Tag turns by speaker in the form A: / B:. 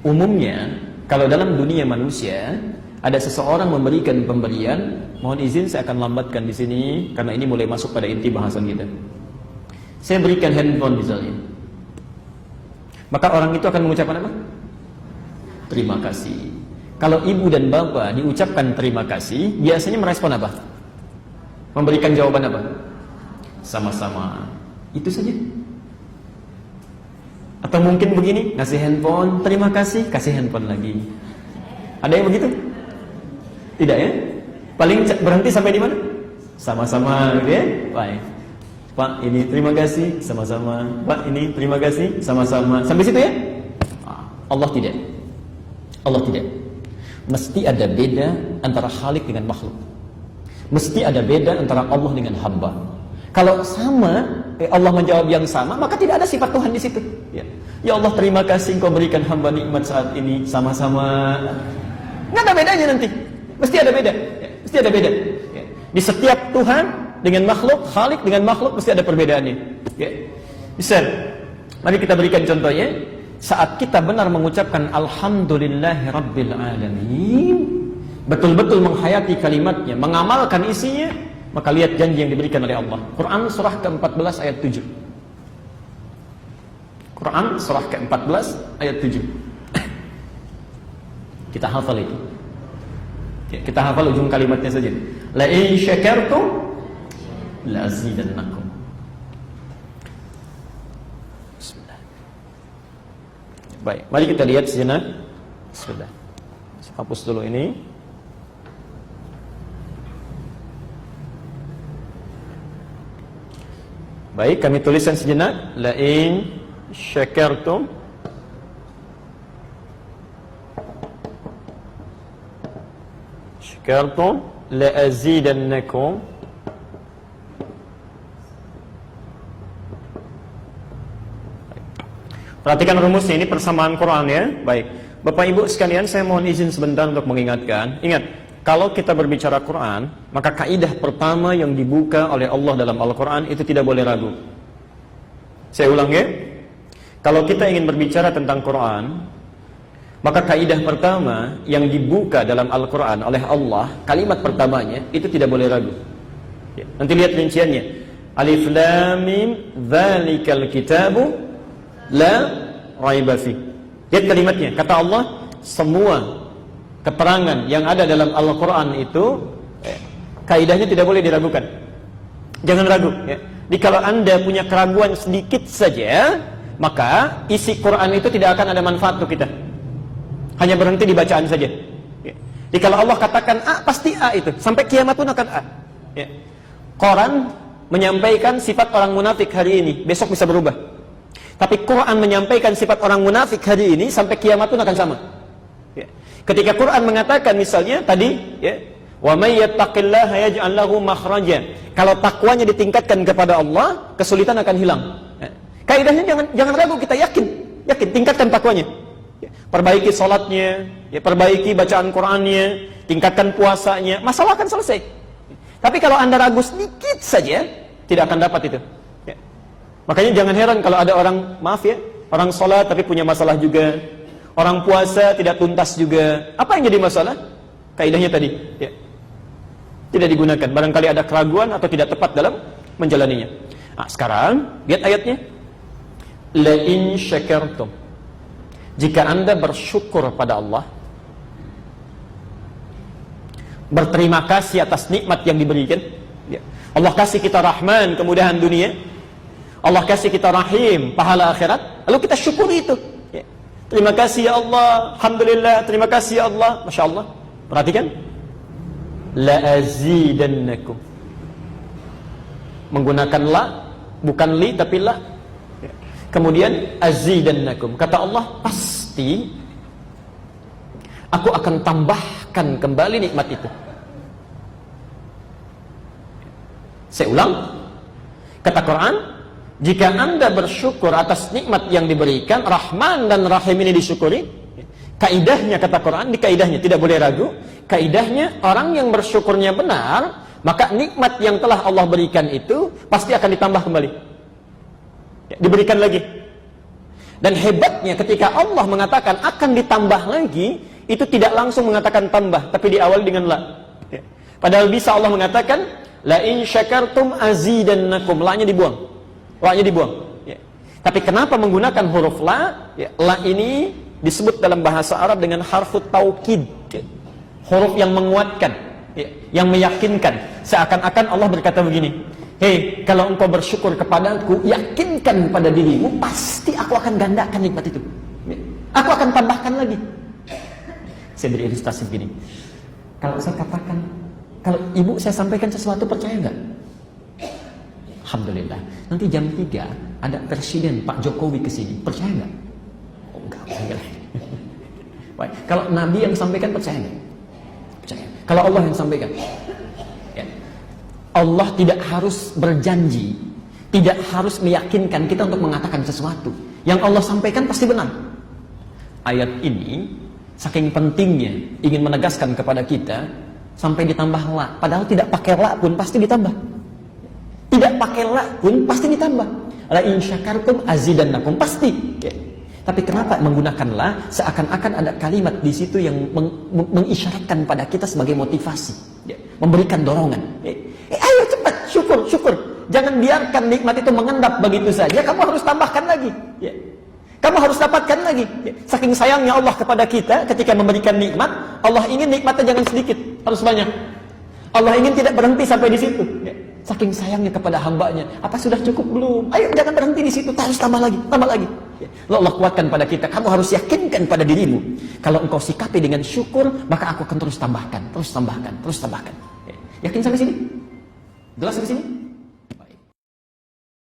A: Umumnya kalau dalam dunia manusia ada seseorang memberikan pemberian, mohon izin saya akan lambatkan di sini karena ini mulai masuk pada inti bahasan kita. Saya berikan handphone misalnya, maka orang itu akan mengucapkan apa? Terima kasih. Kalau ibu dan bapak diucapkan terima kasih, biasanya merespon apa? Memberikan jawaban apa? Sama-sama. Itu saja. Atau mungkin begini, ngasih handphone, terima kasih, kasih handphone lagi. Ada yang begitu? Tidak ya? Paling berhenti sampai di mana? Sama-sama gitu ya? Baik. Pak, ini terima kasih, sama-sama. Pak, ini terima kasih, sama-sama. Sampai situ ya? Allah tidak. Allah tidak. Mesti ada beda antara Khalik dengan makhluk. Mesti ada beda antara Allah dengan hamba. Kalau sama, Allah menjawab yang sama, maka tidak ada sifat Tuhan di situ. Ya Allah, terima kasih Engkau berikan hamba nikmat saat ini, sama-sama. Nggak ada bedanya nanti. Mesti ada beda. Mesti ada beda. Di setiap Tuhan dengan makhluk, Khalik dengan makhluk mesti ada perbedaannya. Misal, mari kita berikan contohnya. Saat kita benar mengucapkan Alhamdulillahi Rabbil Alamin, betul-betul menghayati kalimatnya, mengamalkan isinya, maka lihat janji yang diberikan oleh Allah. Quran surah ke-14 ayat 7. Quran surah ke-14 ayat 7. Kita hafal itu. Kita hafal ujung kalimatnya saja. La in syakartum la azidannakum. Baik, mari kita lihat sejenak. Sudah. Hapus dulu ini. Baik, kami tuliskan sejenak. La in syakartum la azidannakum. Perhatikan rumusnya, ini persamaan Quran ya. Baik, Bapak Ibu sekalian, saya mohon izin sebentar untuk mengingatkan. Ingat, kalau kita berbicara Quran, maka kaidah pertama yang dibuka oleh Allah dalam Al-Quran itu tidak boleh ragu. Saya ulang ya. Kalau kita ingin berbicara tentang Quran, maka kaidah pertama yang dibuka dalam Al-Quran oleh Allah, kalimat pertamanya itu tidak boleh ragu. Nanti lihat rinciannya. Alif Lam Mim, dzalikal kitabu la raiba fi. Lihat kalimatnya, kata Allah, semua keterangan yang ada dalam Al-Quran itu kaidahnya tidak boleh diragukan. Jangan ragu ya. Jadi kalau Anda punya keraguan sedikit saja, maka isi Quran itu tidak akan ada manfaat untuk kita. Hanya berhenti di bacaan saja ya. Jadi kalau Allah katakan A, pasti A itu, sampai kiamat pun akan A ya. Quran menyampaikan sifat orang munafik hari ini, besok bisa berubah. Tapi Quran menyampaikan sifat orang munafik hari ini, sampai kiamat pun akan sama ya. Ketika Quran mengatakan misalnya tadi ya, wa may yattaqillaha yaj'al lahu makhraja, kalau takwanya ditingkatkan kepada Allah, kesulitan akan hilang ya. Kaidahnya jangan ragu, kita yakin tingkatkan takwanya ya. Perbaiki salatnya ya, perbaiki bacaan Qurannya, tingkatkan puasanya, masalah akan selesai. Tapi kalau Anda ragu sedikit saja, tidak akan dapat itu. Makanya jangan heran kalau ada orang, maaf ya, orang sholat tapi punya masalah juga, orang puasa tidak tuntas juga. Apa yang jadi masalah? Kaidahnya tadi ya, tidak digunakan. Barangkali ada keraguan atau tidak tepat dalam menjalaninya. Nah, sekarang lihat ayatnya. La in syakartum, jika Anda bersyukur pada Allah, berterima kasih atas nikmat yang diberikan ya. Allah kasih kita Rahman, kemudahan dunia, Allah kasih kita Rahim, pahala akhirat, lalu kita syukuri itu ya. Terima kasih ya Allah, alhamdulillah, terima kasih ya Allah, Masya Allah. Perhatikan, la azidannakum, menggunakan la, bukan li tapi la ya. Kemudian azidannakum, kata Allah, pasti aku akan tambahkan kembali nikmat itu. Saya ulang, kata Quran, jika Anda bersyukur atas nikmat yang diberikan, Rahman dan Rahim ini disyukuri, kaidahnya kata Quran, di kaidahnya tidak boleh ragu, kaidahnya orang yang bersyukurnya benar, maka nikmat yang telah Allah berikan itu pasti akan ditambah kembali ya, diberikan lagi. Dan hebatnya ketika Allah mengatakan akan ditambah lagi, itu tidak langsung mengatakan tambah, tapi diawali dengan la. Ya. Padahal bisa Allah mengatakan, la in syakartum azidannakum. La-nya dibuang. La-nya dibuang. Ya. Tapi kenapa menggunakan huruf la? Ya. La ini disebut dalam bahasa Arab dengan harfut taukid. Ya. Huruf yang menguatkan, ya. Yang meyakinkan. Seakan-akan Allah berkata begini, hei, kalau engkau bersyukur kepadaku, yakinkan pada dirimu, pasti aku akan gandakan nikmat itu. Aku akan tambahkan lagi. Saya beri ilustrasi begini. Kalau saya katakan, kalau ibu saya sampaikan sesuatu, percaya nggak? Alhamdulillah. Nanti jam 3 ada Presiden Pak Jokowi ke sini, percaya nggak? Oh enggak. Baik. Kalau Nabi yang sampaikan, percaya nggak? Percaya. Kalau Allah yang sampaikan, Allah tidak harus berjanji, tidak harus meyakinkan kita untuk mengatakan sesuatu. Yang Allah sampaikan pasti benar. Ayat ini saking pentingnya ingin menegaskan kepada kita sampai ditambah la. Padahal tidak pakai la pun pasti ditambah. Tidak pakai la pun pasti ditambah. La in syakartum azidannakum, pasti. Ya. Tapi kenapa menggunakan la? Seakan-akan ada kalimat di situ yang mengisyaratkan pada kita sebagai motivasi, ya. Memberikan dorongan. Ayo cepat, syukur. Jangan biarkan nikmat itu mengendap begitu saja. Kamu harus tambahkan lagi. Ya. Kamu harus dapatkan lagi. Ya. Saking sayangnya Allah kepada kita ketika memberikan nikmat, Allah ingin nikmatnya jangan sedikit, harus banyak. Allah ingin tidak berhenti sampai di situ. Ya. Saking sayangnya kepada hambanya, apa sudah cukup belum? Ayo jangan berhenti di situ, harus tambah lagi, tambah lagi. Ya. Lalu Allah kuatkan pada kita, kamu harus yakinkan pada dirimu. Kalau engkau sikapi dengan syukur, maka aku akan terus tambahkan, terus tambahkan, terus tambahkan. Ya. Yakin sampai sini? Jelas sampai sini?